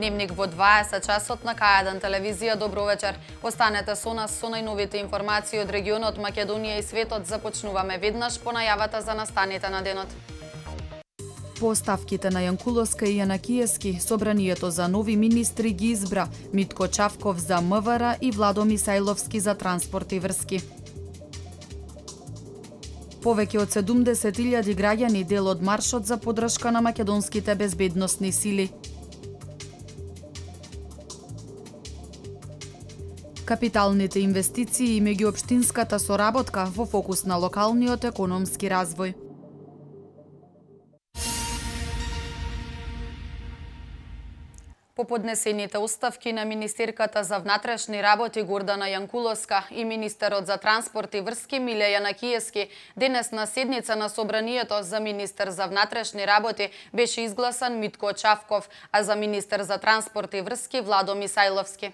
Дневник во 20 часот на К1 телевизија. Добро вечер. Останете со нас со најновите информации од регионот Македонија и светот. Започнуваме веднаш по најавата за настаните на денот. По оставките на Јанкуловска и Јанакиевски, собранието за нови министри ги избра Митко Чавков за МВР и Владо Мисајловски за транспорт и врски. Повеќе од 70.000 граѓани дел од маршот за поддршка на македонските безбедносни сили. Капиталните инвестиции и меѓуопштинската соработка во фокус на локалниот економски развој. По поднесените оставки на министерката за внатрешни работи Гордана Јанкуловска и министерот за транспорт и врски Миле Јанакиевски, денес на седница на собранието за министер за внатрешни работи беше изгласан Митко Чавков, а за министер за транспорт и врски Владо Мисајловски.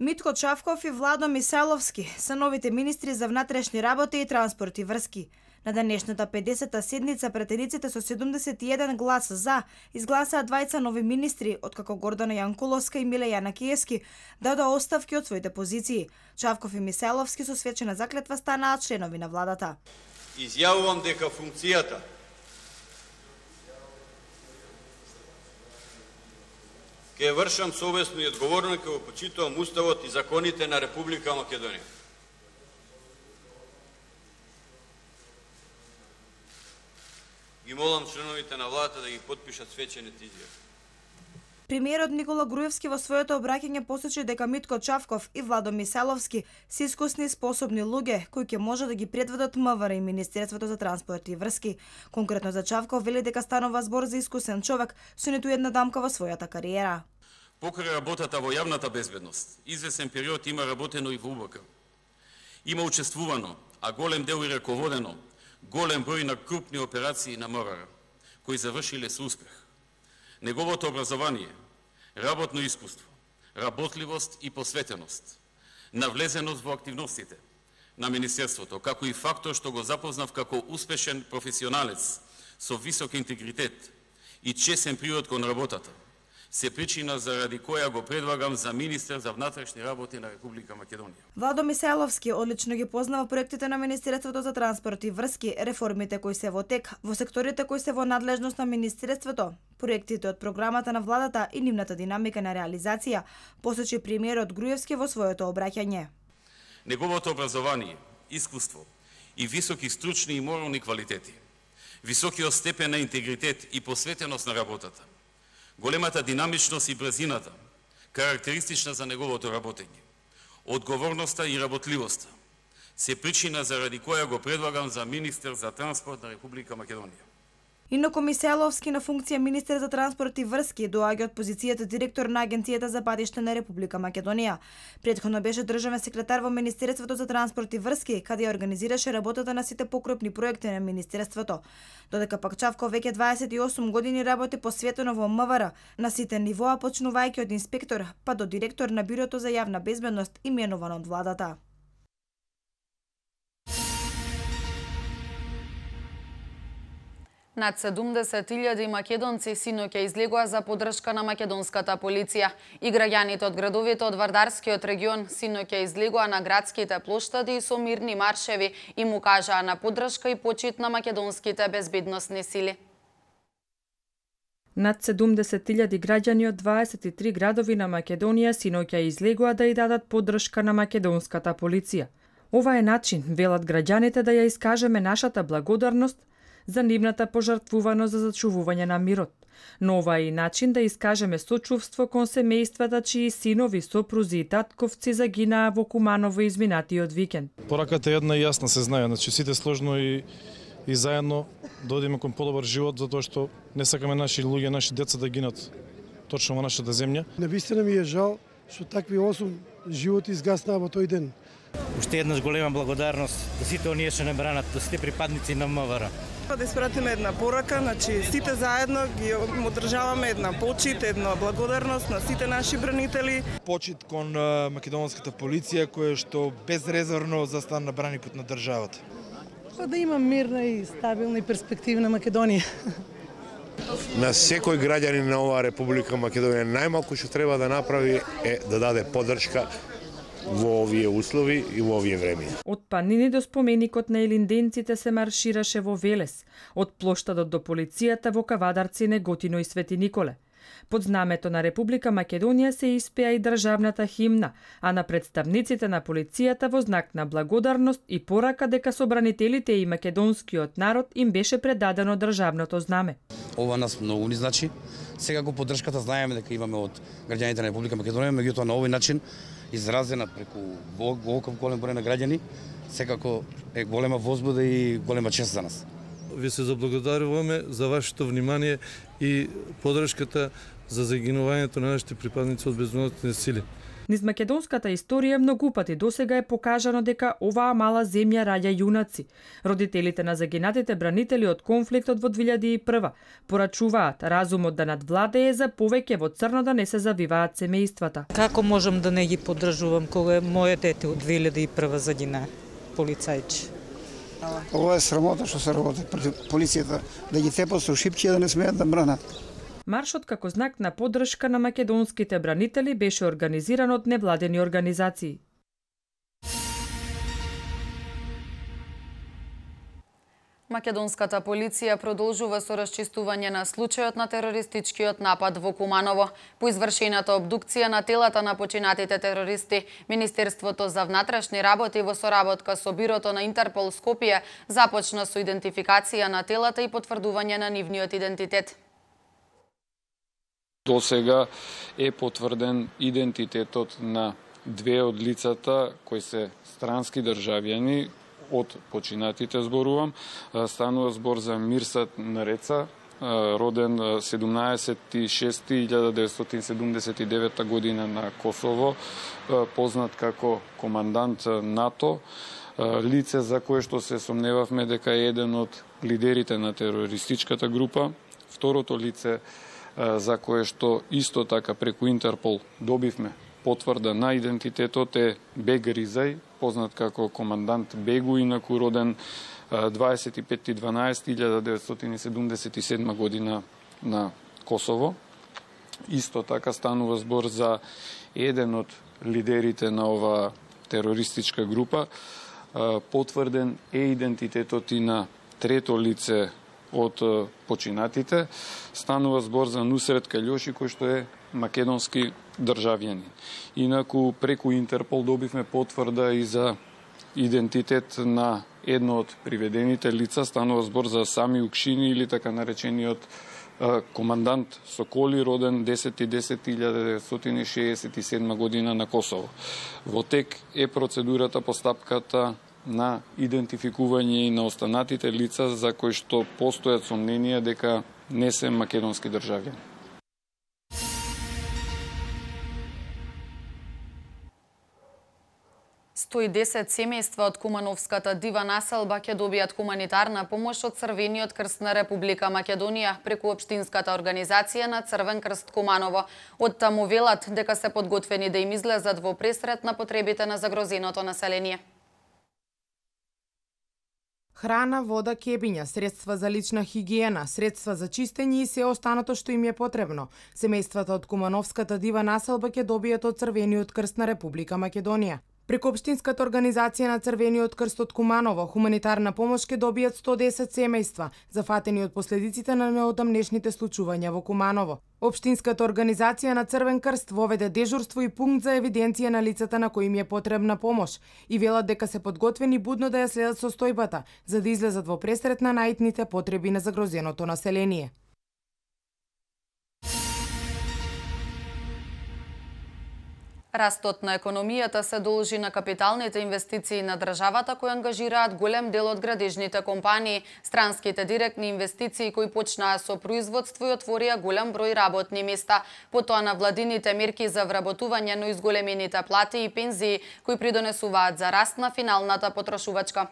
Митко Чавков и Владо Мисајловски се новите министри за внатрешни работи и транспорт и врски. На денешната 50-та седница претениците со 71 глас за изгласаа двајца нови министри, откако Гордана Јанкуловска и Миле Јанакиевски дадоа оставки од своите позиции. Чавков и Мисајловски со свечена заклетва станаа членови на владата. Изјавувам дека функцијата ќе вршам совесно и одговорно, ќе го почитувам Уставот и законите на Република Македонија. Ги молам членовите на владата да ги потпишат свечените изјави. Премиерот Никола Груевски во своето обраќање посочи дека Митко Чавков и Владо Мисајловски се искусни и способни луѓе кои ќе може да ги предведат МВР и Министерството за транспорт и врски. Конкретно за Чавков вели дека станува збор за искусен човек со ниту една дамка во својата кариера. Покрај работата во јавната безбедност, извесен период има работено и во УБК. Има учествувано, а голем дел и раководено, голем број на крупни операции на МВР, кои завршиле со успех. Неговото образование, работно искуство, работливост и посветеност, навлезеност во активностите на Министерството, како и фактор што го запознав како успешен професионалец со висок интегритет и чесен приход кон работата, се причина заради која го предлагам за министер за внатрешни работи на Република Македонија. Владо Мисајловски одлично ги познава проектите на Министерството за транспорт и врски, реформите кои се во тек, во секторите кои се во надлежност на Министерството, проектите од програмата на владата и нивната динамика на реализација, посочи премиерот Груевски во своето обраќање. Неговото образование, искуство и високи стручни и морални квалитети, високиот степен на интегритет и посветеност на работата, големата динамичност и брзината, карактеристична за неговото работење, одговорноста и работливоста, се причина заради која го предлагам за министер за транспорт на Република Македонија. Инаку Мисајловски на функција министер за транспорт и врски доаѓа од позицијата директор на Агенцијата за патишта на Република Македонија. Претходно беше државен секретар во Министерството за транспорт и врски, каде ја организираше работата на сите покрупни проекти на Министерството. Додека пак Чавков веќе 28 години работи посветено во МВР на сите нивоа, почнувајќи од инспектор па до директор на Бирото за јавна безбедност, именуван од владата. Над 70.000 македонци синоќа излегоа за поддршка на македонската полиција. И граѓаните од градовите од Вардарскиот регион синоќа излегоа на градските плоштади и со мирни маршеви и му кажаа на поддршка и почит на македонските безбедносни сили. Над 70.000 граѓани од 23 градови на Македонија синоќа излегоа да ја дадат поддршка на македонската полиција. Ова е начин, велат граѓаните, да ја искажеме нашата благодарност за нивната пожртвуваност за зачувување на мирот. Но ова е и начин да искажеме сочувство кон семејствата чии синови, сопрузи и татковци загинаа во Куманово изминатиот викенд. Пораката е една и јасна, се знае, значи сите сложно и заедно да одиме кон подобар живот, затоа што не сакаме наши луѓе, наши деца да гинат точно во нашата земја. Навистина ми е жал што такви 8 животи изгаснаа во тој ден. Уште еднаш голема благодарност до сите оние што не бранат, до сите припадници на МВР. Да испратиме една порака, значи сите заедно ги одржаваме една почит, една благодарност на сите наши бранители. Почит кон македонската полиција која што безрезервно застана на браникот на државата. Да има мирна и стабилна и перспективна Македонија. На секој граѓанин на оваа Република Македонија најмалку што треба да направи е да даде поддршка во овие услови и во овие време. Од Панини до споменикот на илинденците се маршираше во Велес, од плоштадот до полицијата во Кавадарци, Неготино и Свети Николе. Под знамето на Република Македонија се испеа и државната химна, а на представниците на полицијата во знак на благодарност и порака дека собранителите и македонскиот народ им беше предадено државното знаме. Ова нас многу ни значи. Секако поддршката знаеме дека имаме од граѓаните на Република Македонија, меѓутоа на овој начин изразена преку голем број на граѓани, секако е голема возбуда и голема чест за нас. Ви се заблагодаруваме за вашето внимание и поддршката за загинувањето на нашите припадници од безбедносните сили. Низ македонската историја многу пати досега е покажано дека оваа мала земја раѓа јунаци. Родителите на загинатите бранители од конфликтот во 2001 порачуваат разумот да надвладее за повеќе во црно да не се завиваат семејствата. Како можам да не ги поддржувам кога моје дете од 2001 загина полицајче? Ова е срамота што се работи против полицијата, да ги тепат со шипчи да не смеат да бранат. Маршот како знак на поддршка на македонските бранители беше организиран од невладени организации. Македонската полиција продолжува со расчистување на случајот на терористичкиот напад во Куманово. По извршената обдукција на телата на починатите терористи, Министерството за внатрешни работи во соработка со Бирото на Интерпол Скопје започна со идентификација на телата и потврдување на нивниот идентитет. До сега е потврден идентитетот на две од лицата кои се странски државјани од починатите, зборувам. Станува збор за Мирсат Нареца, роден 17.6.1979 година на Косово, познат како командант НАТО, лице за кое што се сомневавме дека е еден од лидерите на терористичката група. Второто лице за кое што исто така преку Интерпол добивме потврда на идентитетот е Бег Ризај, познат како командант Бегу, инаку роден 25.12.1977 година на Косово. Исто така станува збор за еден од лидерите на оваа терористичка група. Потврден е идентитетот и на трето лице од починатите. Станува збор за Нусрет Калјоши, кој што е македонски државјанин. Инаку преку Интерпол добивме потврда и за идентитет на едно од приведените лица. Станува збор за Сами Укшини или така наречениот командант Соколи, роден 10.10.1967 година на Косово. Во тек е процедурата, постапката на идентификување и на останатите лица за кои што постојат сомненија дека не се македонски државјани. Стоидесет семејства од кумановската дива населба ќе добијат хуманитарна помош од Црвениот крст на Република Македонија преку општинската организација на Црвен крст Куманово. Од таму велат дека се подготвени да им излезат во пресрет на потребите на загрозеното население. Храна, вода, кебиња, средства за лична хигиена, средства за чистење и се останато што им е потребно. Семејствата од кумановската дива населба ќе добијат од Црвениот крст на Република Македонија. Преку општинската организација на Црвениот крст од Куманово, хуманитарна помош ќе добијат 110 семејства, зафатени од последиците на неодамнешните случувања во Куманово. Општинската организација на Црвен крст воведе дежурство и пункт за евиденција на лицата на кои им е потребна помош и велат дека се подготвени будно да ја следат состојбата, за да излезат во пресрет на најитните потреби на загрозеното население. Растот на економијата се должи на капиталните инвестиции на државата кои ангажираат голем дел од градежните компании, странските директни инвестиции кои почнаа со производство и отворија голем број работни места, потоа на владините мерки за вработување на изголемените плати и пензии кои придонесуваат за раст на финалната потрошувачка.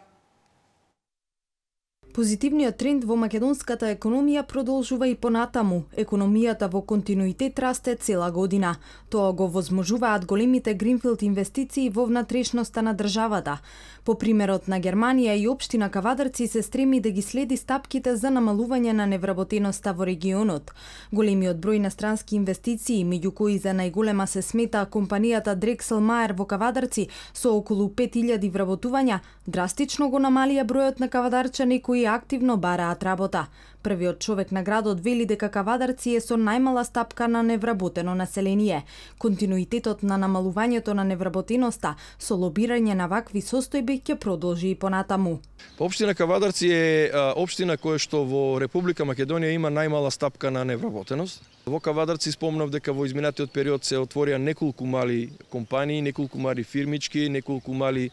Позитивниот тренд во македонската економија продолжува и понатаму. Економијата во континуитет расте цела година. Тоа го возможуваат големите гринфилд инвестиции во внатрешноста на државата. По примерот на Германија и општина Кавадарци се стреми да ги следи стапките за намалување на невработеноста во регионот. Големиот број на странски инвестиции, меѓу кои за најголема се смета компанијата Дрексел Мајер во Кавадарци со околу 5000 вработувања, драстично го намалија бројот на кавадарчани кои активно бараат работа. Првиот човек на градот вели дека Кавадарци е со најмала стапка на невработено население. Континуитетот на намалувањето на невработеноста со лобирање на вакви состојби ќе продолжи и понатаму. Општина Кавадарци е општина која што во Република Македонија има најмала стапка на невработеност. Во Кавадарци спомнав дека во изминатиот период се отворија неколку мали компании, неколку мали фирмички, неколку мали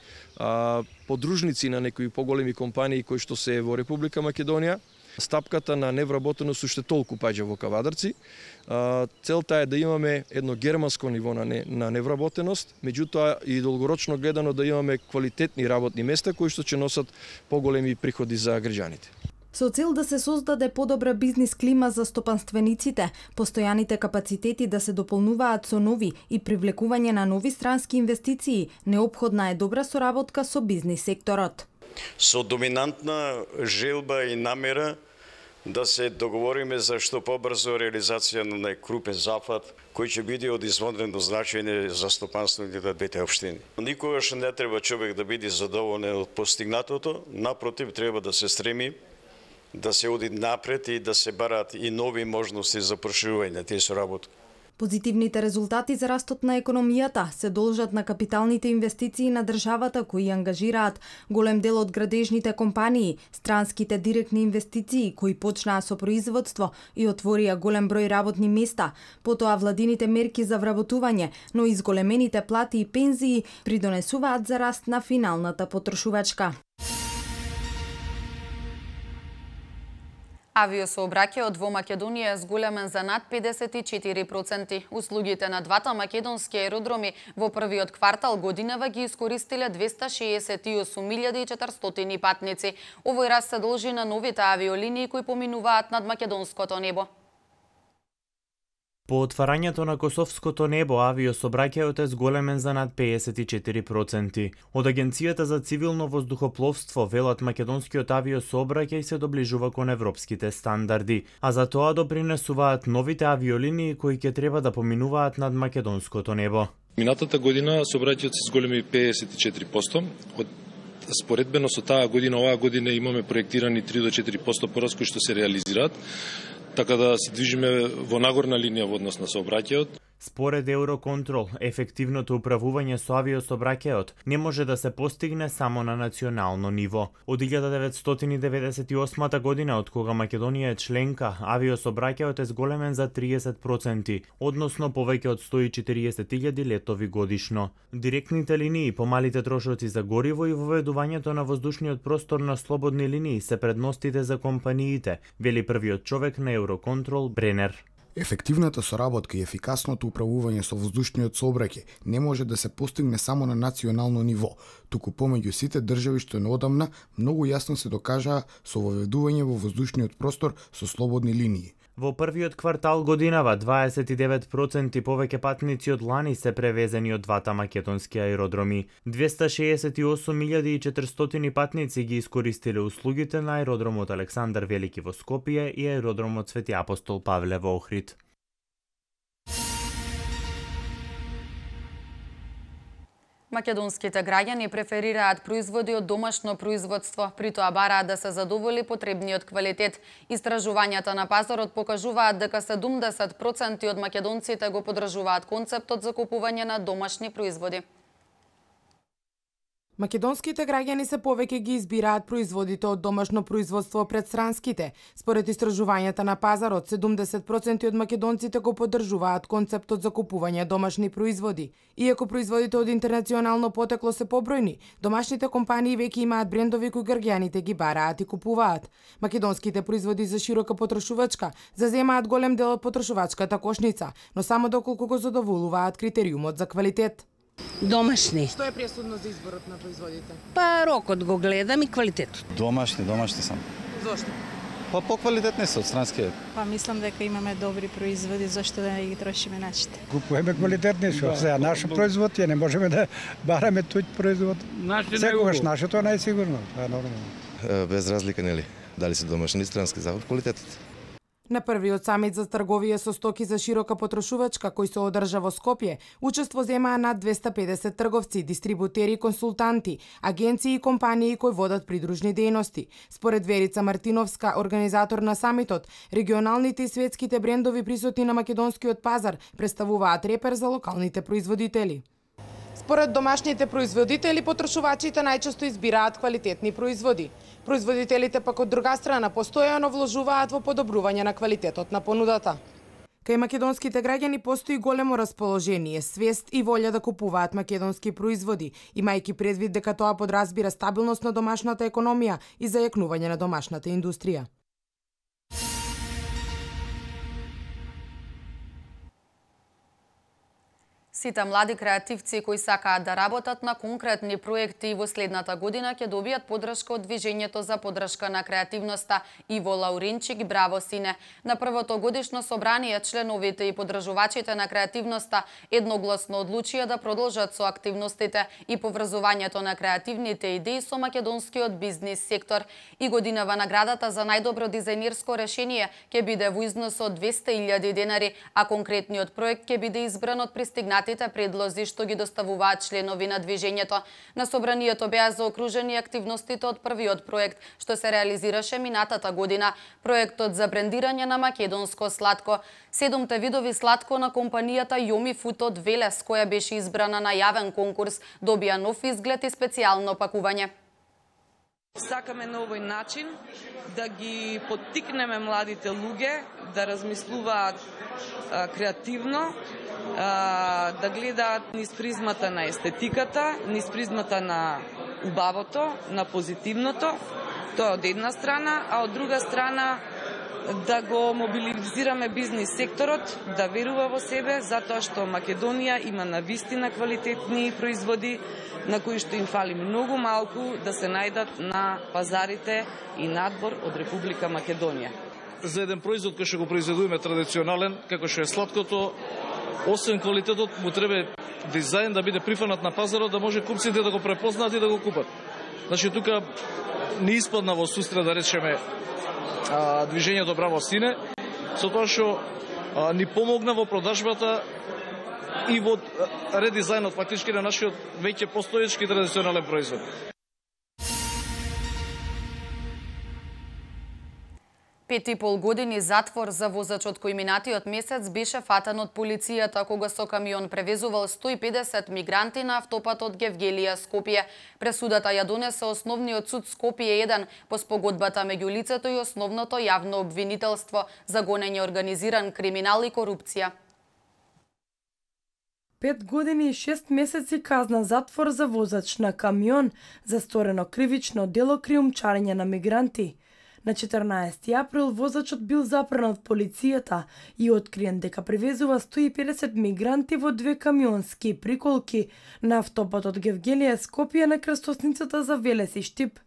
подружници на некои поголеми компании кои што се во Република Македонија. Стапката на невработеност уште толку паѓа во Кавадарци. Целта е да имаме едно германско ниво на невработеност, меѓутоа и долгорочно гледано да имаме квалитетни работни места кои што ќе носат поголеми приходи за граѓаните. Со цел да се создаде подобра бизнис клима за стопанствениците, постојаните капацитети да се дополнуваат со нови и привлекување на нови странски инвестиции, неопходна е добра соработка со бизнис секторот. Со доминантна желба и намера да се договориме за што побрзо реализација на крупен зафат кој ќе биде од извонредно значење за стопанството на двете општини. Никогаш не треба човек да биде задоволен од постигнатото, напротив треба да се стреми да се оди напред и да се бараат и нови можности за проширување на тие соработки. Позитивните резултати за растот на економијата се должат на капиталните инвестиции на државата кои ангажираат голем дел од градежните компании, странските директни инвестиции кои почнаа со производство и отворија голем број работни места, потоа владините мерки за вработување, но и зголемените плати и пензии придонесуваат за раст на финалната потрошувачка. Авиосообраќајот во Македонија е зголемен за над 54%. Услугите на двата македонски аеродроми во првиот квартал годинава ги искористиле 268.400 патници. Овој раст се должи на новите авиолинии кои поминуваат над македонското небо. По отварањето на косовското небо, авиосообраќајот е зголемен за над 54%. Од Агенцијата за цивилно воздухопловство велат македонскиот авиосообраќај се доближува кон европските стандарди, а за тоа допринесуваат новите авиолинии кои ќе треба да поминуваат над македонското небо. Минатата година сообраќајот се зголеми 54%. Споредбено со таа година, оваа година имаме проектирани 3 до 4% пораз кои што се реализираат, така да се движиме во нагорна линија во однос на сообраќајот. Според Евроконтрол, ефективното управување со авиосообраќајот не може да се постигне само на национално ниво. Од 1998 година, од кога Македонија е членка, авиосообраќајот е зголемен за 30%, односно повеќе од 140.000 летови годишно. Директните линии, помалите трошоци за гориво и воведувањето на воздушниот простор на слободни линии се предностите за компаниите, вели првиот човек на Евроконтрол Бренер. Ефективната соработка и ефикасното управување со воздушниот сообраќај не може да се постигне само на национално ниво, туку помеѓу сите држави што неодамна многу јасно се докажаа со воведување во воздушниот простор со слободни линии. Во првиот квартал годинава 29% повеќе патници од лани се превезени од двата македонски аеродроми. 268.400 патници ги искористиле услугите на аеродромот Александар Велики во Скопје и аеродромот Свети Апостол Павле во Охрид. Македонските граѓани преферираат производи од домашно производство, при тоа бараат да се задоволи потребниот квалитет. Истражувањата на пазарот покажуваат дека 70% од македонците го поддржуваат концептот за купување на домашни производи. Македонските граѓани се повеќе ги избираат производите од домашно производство пред странските. Според истражувањата на пазарот, 70% од македонците го поддржуваат концептот за купување домашни производи. Иако производите од интернационално потекло се побројни, домашните компании веќе имаат брендови кои граѓаните ги бараат и купуваат. Македонските производи за широка потрошувачка заземаат голем дел од потрошувачката кошница, но само доколку го задоволуваат критериумот за квалитет. Домашни. Што е пресудно за изборот на производите? Па рокот го гледам и квалитетот. Домашни само. Зошто? Па поквалитетни се од странски. Па мислам дека имаме добри производи, зашто да не ги трошиме нашите. Купуваме квалитетни, што сега наш производ, ја не можеме да бараме туѓ производ. Секогаш нашето е најсигурно, тоа е нормално. Без разлика, нели, дали се домашни или странски, за квалитетот. На првиот самит за трговија со стоки за широка потрошувачка кој се одржа во Скопје, учество земаа над 250 трговци, дистрибутери и консултанти, агенции и компании кои водат придружни дејности. Според Верица Мартиновска, организатор на самитот, регионалните и светските брендови присутни на македонскиот пазар представуваат репер за локалните производители. Според домашните производители, потрошувачите најчесто избираат квалитетни производи. Производителите пак од друга страна постојано вложуваат во подобрување на квалитетот на понудата. Кај македонските граѓани постои големо расположение, свест и волја да купуваат македонски производи, имајќи предвид дека тоа подразбира стабилност на домашната економија и зајакнување на домашната индустрија. Сите млади креативци кои сакаат да работат на конкретни проекти во следната година ќе добијат поддршка од Движењето за поддршка на креативноста Иво Лауринчик Браво Сине. На првото годишно собрание членовите и поддржувачите на креативноста едногласно одлучија да продолжат со активностите и поврзувањето на креативните идеи со македонскиот бизнис сектор. И годинава наградата за најдобро дизајнерско решение ќе биде во износ од 200.000 денари, а конкретниот проект ќе биде избран од пристигнати предлози што ги доставуваат членови на движењето. На собранието беа заокружени активностите од првиот проект што се реализираше минатата година, проектот за брендирање на македонско сладко. 7 видови сладко на компанијата Јоми Фуд од Велес, која беше избрана на јавен конкурс, добија нов изглед и специјално пакување. Сакаме на овој начин да ги поттикнеме младите луѓе да размислуваат креативно, да гледаат низ призмата на естетиката, низ призмата на убавото, на позитивното, тоа од една страна, а од друга страна да го мобилизираме бизнис секторот, да верува во себе, затоа што Македонија има навистина квалитетни производи, на кои што им фали многу малку да се најдат на пазарите и надбор од Република Македонија. За еден производ кој што го произведуваме традиционален, како што е сладкото, освен квалитетот, му треба дизајн да биде прифанат на пазарот, да може купците да го препознаат и да го купат. Значи, тука не испадна во сустра, да речеме, движењето Браво Сине, со тоа што ни помогна во продажбата и во редизајнот фактички на нашиот веќе постоечки традиционален производ. 5,5 години затвор за возачот кој минатиот месец беше фатен од полицијата кога со камион превезувал 150 мигранти на автопатот Гевгелија Скопје. Пресудата ја донесе Основниот суд Скопје 1 по спогодбата меѓу лицето и основното јавно обвинителство за гонење организиран криминал и корупција. 5 години и 6 месеци казна затвор за возач на камион за сторено кривично дело криумчарење на мигранти. На 14 април возачот бил запран од полицијата и откриен дека превезува 150 мигранти во 2 камионски приколки на автопатот Гевгелија Скопје на крстосницата за Велес и Штип.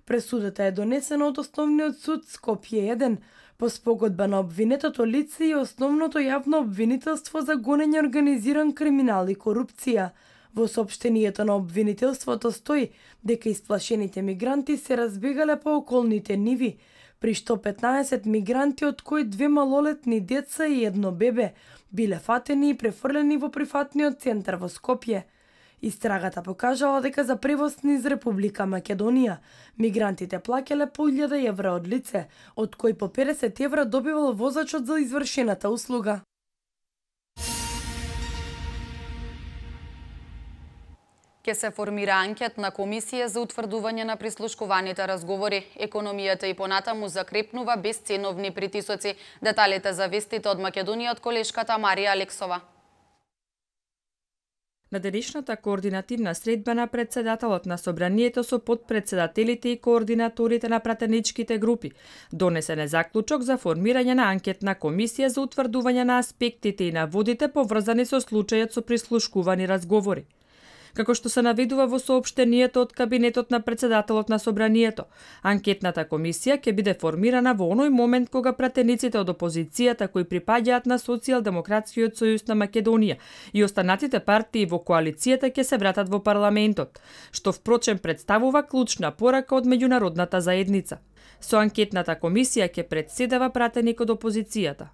Пресудата е донесена од Основниот суд Скопје 1 по спогодба на обвинетото лице и основното јавно обвинителство за гонење организиран криминал и корупција. Во соопштението на обвинителството стои дека исплашените мигранти се разбегале по околните ниви, при што 15 мигранти, од кои 2 малолетни деца и 1 бебе, биле фатени и префрлени во прифатниот центар во Скопје. Истрагата покажала дека за превоз низ Република Македонија мигрантите плаќале по 1000 евра од лице, од кои по 50 евра добивал возачот за извршената услуга. Ке се формира анкетна комисија за утврдување на прислушкуваните разговори. Економијата и понатаму закрепнува без ценовни притисоци. Деталите за вестите од Македонија од колешката Марија Алексова. На денешната координативна средба председателот на собранието со подпредседателите и координаторите на пратеничките групи донесен е заклучок за формирање на анкетна комисија за утврдување на аспектите и наводите поврзани со случајот со прислушкувани разговори. Како што се наведува во соопштението од кабинетот на председателот на собранието, анкетната комисија ќе биде формирана во оној момент кога пратениците од опозицијата кои припаѓаат на Социјалдемократскиот сојуз на Македонија и останатите партии во коалицијата ќе се вратат во парламентот, што впрочем представува клучна порака од меѓународната заедница. Со анкетната комисија ќе претседава пратеник од опозицијата.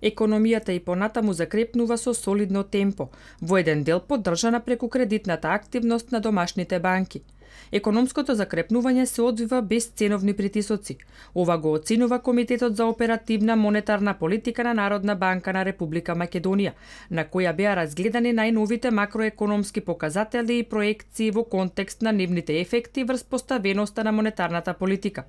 Економијата и понатаму закрепнува со солидно темпо, во еден дел поддржана преку кредитната активност на домашните банки. Економското закрепнување се одвива без ценовни притисоци. Ова го оценува Комитетот за оперативна монетарна политика на Народна банка на Република Македонија, на која беа разгледани најновите макроекономски показатели и проекции во контекст на нивните ефекти врз поставеноста на монетарната политика.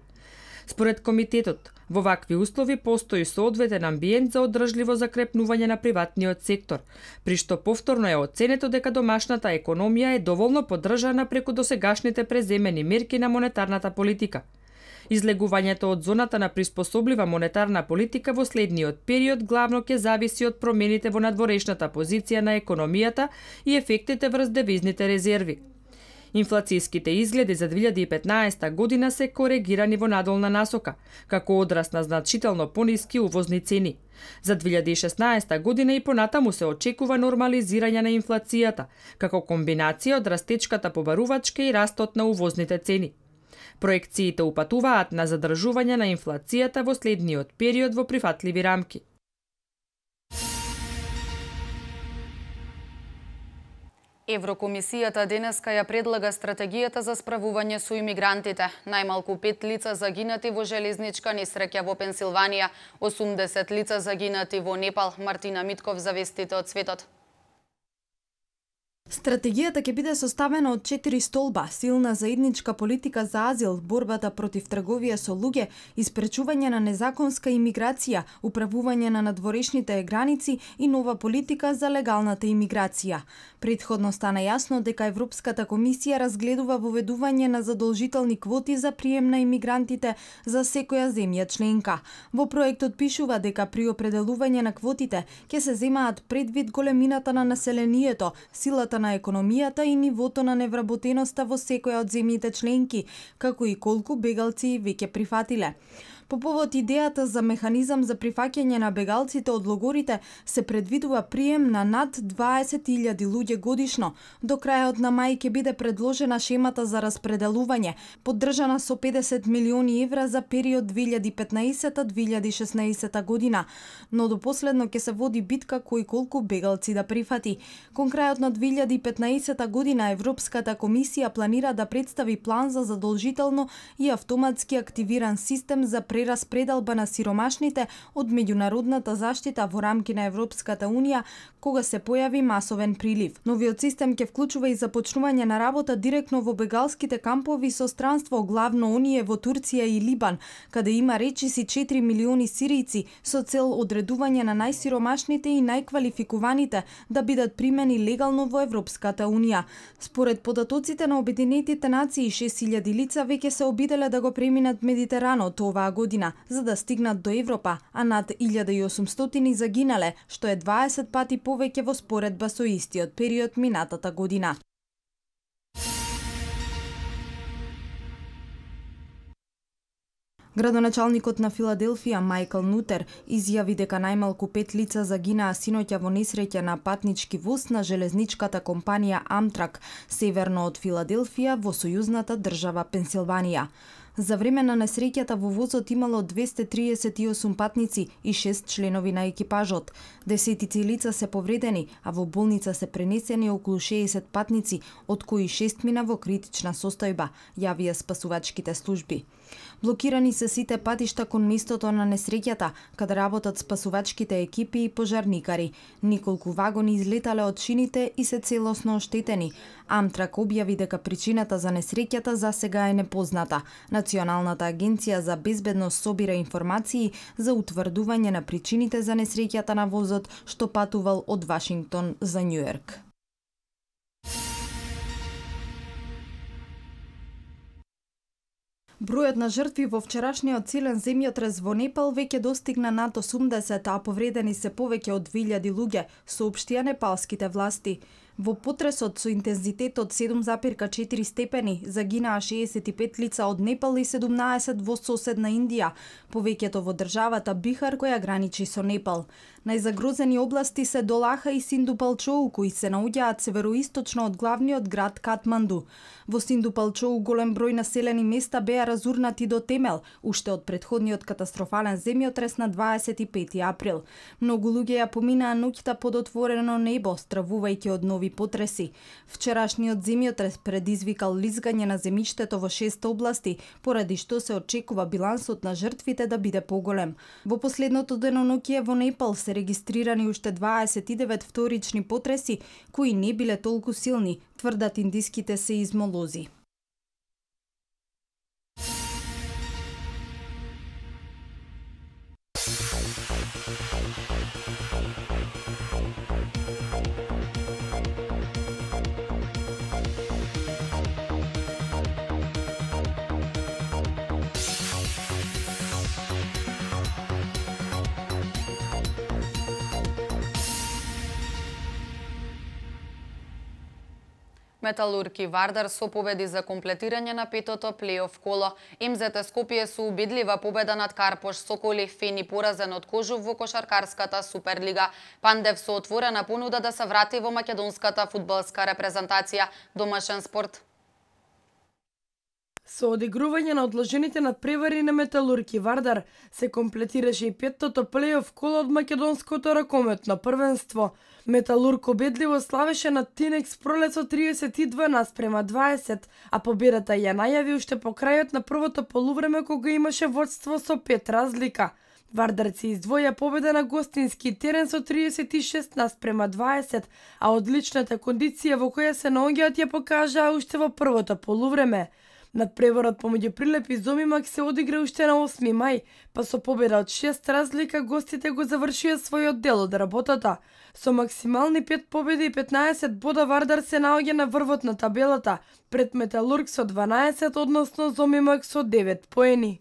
Според комитетот, во вакви услови постои соодветен амбиент за одржливо закрепнување на приватниот сектор, при што повторно е оценето дека домашната економија е доволно поддржана преку досегашните преземени мерки на монетарната политика. Излегувањето од зоната на приспособлива монетарна политика во следниот период главно ќе зависи од промените во надворешната позиција на економијата и ефектите врз девизните резерви. Инфлацијските изгледи за 2015 година се коригирани во надолна насока, како одраз на значително пониски увозни цени. За 2016 година и понатаму се очекува нормализирање на инфлацијата, како комбинација од растечката побарувачка и растот на увозните цени. Проекциите упатуваат на задржување на инфлацијата во следниот период во прифатливи рамки. Еврокомисијата денеска ја предлага стратегијата за справување со имигрантите. Најмалку 5 лица загинати во железничка несреќа во Пенсилванија, 80 лица загинати во Непал. Мартина Митков за вестите од светот. Стратегијата ќе биде составена од 4 столба: силна заедничка политика за азил, борбата против трговија со луѓе, испречување на незаконска имиграција, управување на надворешните граници и нова политика за легалната имиграција. Претходно стана јасно дека Европската комисија разгледува воведување на задолжителни квоти за прием на имигрантите за секоја земја членка. Во проектот пишува дека при определување на квотите ќе се земаат предвид големината на населението, силата на економијата и нивото на невработеноста во секоја од земјите членки, како и колку бегалци веќе прифатиле. По повод идејата за механизам за прифаќање на бегалците од логорите се предвидува прием на над 20.000 луѓе годишно. До крајот на мај ќе биде предложена шемата за распределување, поддржана со 50 милиони евра за период 2015-2016 година, но до последно ќе се води битка кој колку бегалци да прифати. Кон крајот на 2015 година Европската комисија планира да представи план за задолжително и автоматски активиран систем за прераспределба на сиромашните од меѓународната заштита во рамки на Европската унија кога се појави масовен прилив. Новиот систем ќе вклучува и започнување на работа директно во бегалските кампови со странство, главно оние во Турција и Либан, каде има речиси 4 милиони сиријци со цел одредување на најсиромашните и најквалификуваните да бидат примени легално во Европската унија. Според податоците на Обединетите нации, 6000 лица веќе се обиделе да го преминат Медитеранот оваа година за да стигнат до Европа, а над 1800 загинале, што е 20 пати повеќе во споредба со истиот период минатата година. Градоначалникот на Филаделфија Мајкл Нутер изјави дека најмалку 5 лица загинаа синоќа во несреќа на патнички воз на железничката компанија Амтрак северно од Филаделфија во сојузната држава Пенсилванија. За време на несреќата во возот имало 238 патници и 6 членови на екипажот. Десетици лица се повредени, а во болница се пренесени околу 60 патници, од кои 6 мина во критична состојба, јавија спасувачките служби. Блокирани се сите патишта кон местото на несреќата, каде работат спасувачките екипи и пожарникари. Неколку вагони излетале од шините и се целосно оштетени. Амтрак објави дека причината за несреќата засега е непозната. Националната агенција за безбедност собира информации за утврдување на причините за несреќата на возот што патувал од Вашингтон за Њујорк. Бројот на жртви во вчерашниот силен земјотрес во Непал веќе достигна над 80, а повредени се повеќе од 2000 луѓе, соопштија непалските власти. Во потресот со интензитет од 7,4 степени загинаа 65 лица од Непал и 17 во соседна Индија, повеќето во државата Бихар која граничи со Непал. Најзагрозени области се Долаха и Синдупалчоу, кои се наоѓаат североисточно од главниот град Катманду. Во Синдупалчоу голем број населени места беа разурнати до темел, уште од претходниот катастрофален земјотрес на 25 април. Многу луѓе ја поминаа ноќта под отворено небо, стравувајќи од нови потреси. Вчерашниот земјотрес предизвикал лизгање на земјиштето во 6 области, поради што се очекува билансот на жртвите да биде поголем. Во последното деноноќие во Непал се регистрирани уште 29 вторични потреси, кои не биле толку силни, тврдат индиските сеизмолози. Металург и Вардар со победи за комплетирање на петото плей-оф коло. МЗТ Скопје со убедлива победа над Карпош Соколи, Фени поразен од Кожув во кошаркарската Суперлига. Пандев со отворена понуда да се врати во македонската фудбалска репрезентација. Домашен спорт. Со одигрување на одложените надпревари на Металург и Вардар се комплетираше и петтото плей-оф коло од македонското ракометно првенство. Металург обедливо славеше над Тинекс Пролет со 32:20, а победата ја најави уште по крајот на првото полувреме кога имаше водство со 5 разлика. Вардарци издвоја победа на гостински терен со 36:20, а одличната кондиција во која се наоѓаат ја покажаа уште во првото полувреме. Надпреварот помеѓу Прилеп и Зомимак се одигра уште на 8 мај, па со победа од 6 разлика гостите го завршија својот дел од работата. Со максимални 5 победи и 15 бода Вардар се наоѓа на врвот на табелата, пред Металург со 12, односно Зомимак со 9 поени.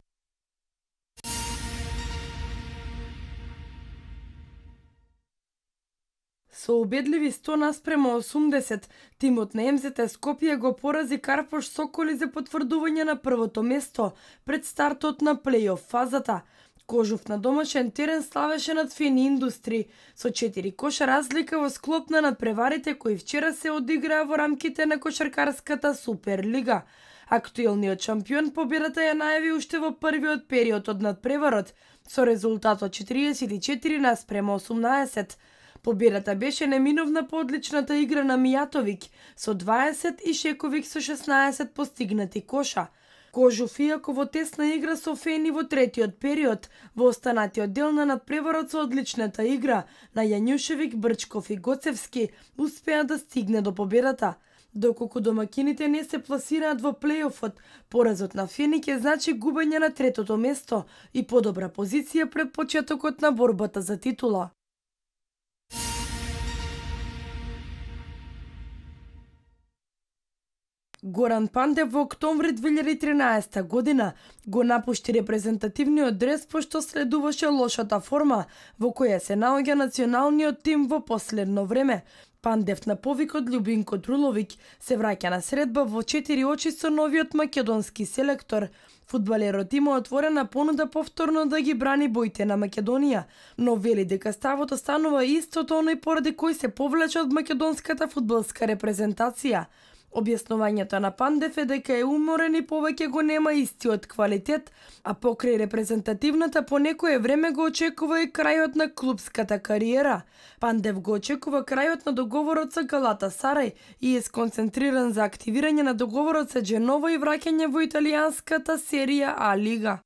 Со убедливи 100:80, тимот на МЗТ Скопје го порази Карпош Соколи за потврдување на првото место пред стартот на плей-оф фазата. Кожув на домашен терен славеше над Фени Индустри со 4 коша разлика во склоп на надпреварите кои вчера се одиграа во рамките на кошаркарската Суперлига. Актуелниот шампион победата ја најави уште во првиот период од надпреварот со резултатот 44:18. Победата беше неминовна по одличната игра на Мијатовик со 20 и Шековик со 16 постигнати коша. Кожув иако во тесна игра со Фени во третиот период, во останатиот дел на надпреварот со одличната игра на Јанјушевик, Брчков и Гоцевски успеа да стигне до победата. Доколку домакините не се пласираат во плей-офот, поразот на Фени ќе значи губење на третото место и подобра позиција пред почетокот на борбата за титула. Горан Пандев во октомври 2013 година го напушти репрезентативниот дрес пошто следуваше лошата форма во која се наоѓа националниот тим во последно време. Пандев на повик од Љубинко Друловиќ се враќа на средба во 4 очи со новиот македонски селектор. Фудбалерот има отворена понуда повторно да ги брани боите на Македонија, но вели дека ставот останува истото оној поради кој се повлече од македонската фудбалска репрезентација. Објаснувањето на Пандев е дека е уморен и повеќе го нема истиот квалитет, а покрај репрезентативната по некое време го очекува и крајот на клубската кариера. Пандев го очекува крајот на договорот со Галата Сарај и е сконцентриран за активирање на договорот со Дженова и враќање во италијанската серија А лига.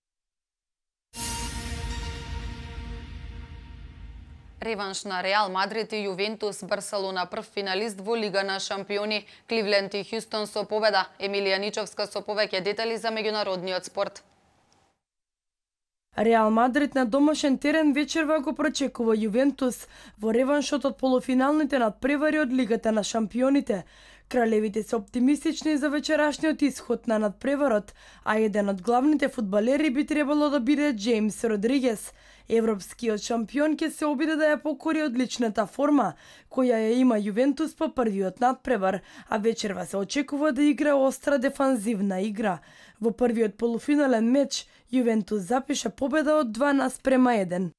Реванш на Реал Мадрид и Јувентус, Барселона прв финалист во Лига на шампиони, Кливленд и Хјустон со победа, Емилија Ничовска со повеќе детали за меѓународниот спорт. Реал Мадрид на домашен терен вечерва го прочекува Јувентус во реваншот од полуфиналните надпревари од Лигата на шампионите. Кралевите се оптимистични за вечерашниот исход на надпреварот, а еден од главните фудбалери би требало да биде Джеймс Родригес. Европскиот шампион ќе се обиде да ја покори одличната форма, која ја има Јувентус по првиот надпревар, а вечерва се очекува да игра остра дефанзивна игра. Во првиот полуфинален меч, Јувентус запиша победа од 2:1.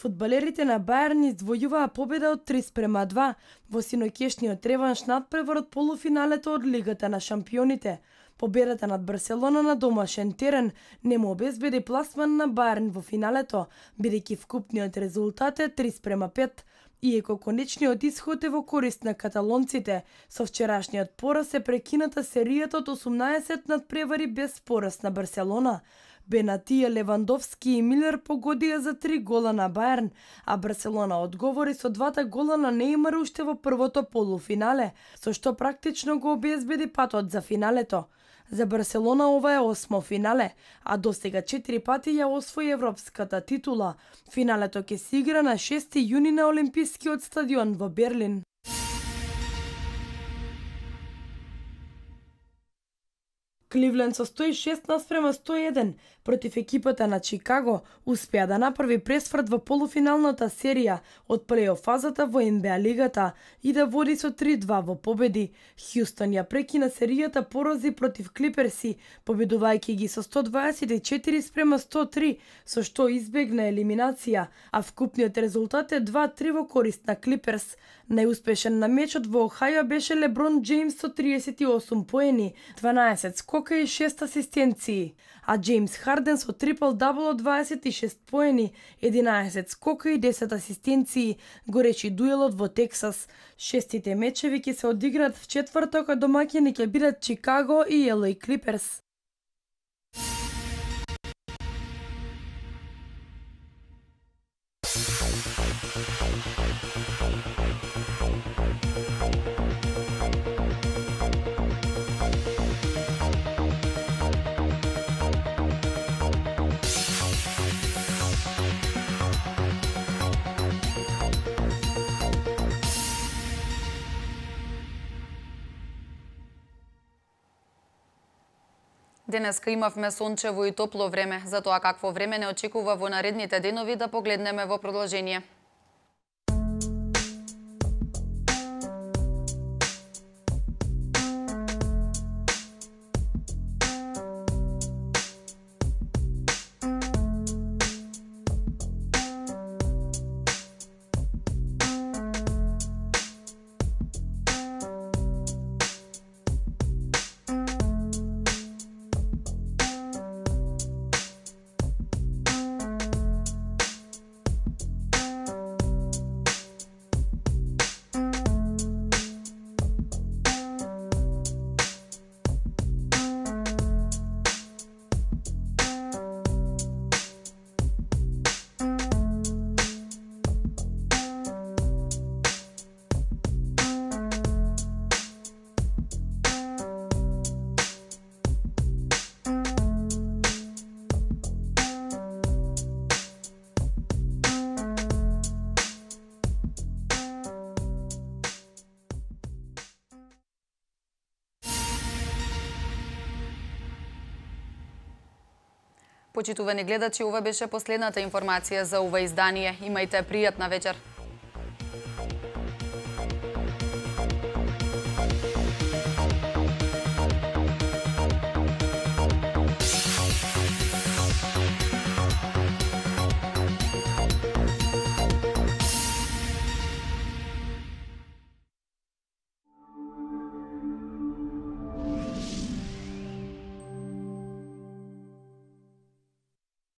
Фудбалерите на Бајерн издвојуваа победа од 3:2 во синоќешниот реванш надпревар од полуфиналето од Лигата на шампионите. Победата над Барселона на домашен терен не му обезбеди пласман на Бајерн во финалето, бидејќи вкупниот резултат е 3:5. Иеко конечниот исход е во корист на каталонците, со вчерашниот пораз се прекината серијата од 18 надпревари без пораз на Барселона. Бенатија, Левандовски и Милер погодија за 3 гола на Бајерн, а Барселона одговори со 2 гола на Неймар уште во првото полуфинале, со што практично го обезбеди патот за финалето. За Барселона ова е 8 финале, а досега 4 пати ја освои европската титула. Финалето ќе се игра на 6 јуни на Олимпискиот стадион во Берлин. Кливленд со 106:101 против екипата на Чикаго успеа да направи пресврт во полуфиналната серија од плей-оф фазата во НБА лигата и да води со 3:2 во победи. Хјустон ја прекина серијата порази против Клиперси, победувајќи ги со 124:103, со што избегна елиминација, а вкупниот резултат е 2:3 во корист на Клиперс. Најуспешен на мечот во Охајо беше Леброн Джеймс со 38 поени, 12 скока и 6 асистенции, а Джеймс Харден со трипл-дабл од 26 поени, 11 скока и 10 асистенции го реши дуелот во Тексас. Шестите мечеви ќе се одиграат в четврток, а домаќини ќе бидат Чикаго и LA Clippers. Денеска имавме сончево и топло време, затоа какво време не очекува во наредните денови да погледнеме во продолжение. Почитувани гледачи, ова беше последната информација за ова издание. Имајте пријатна вечер.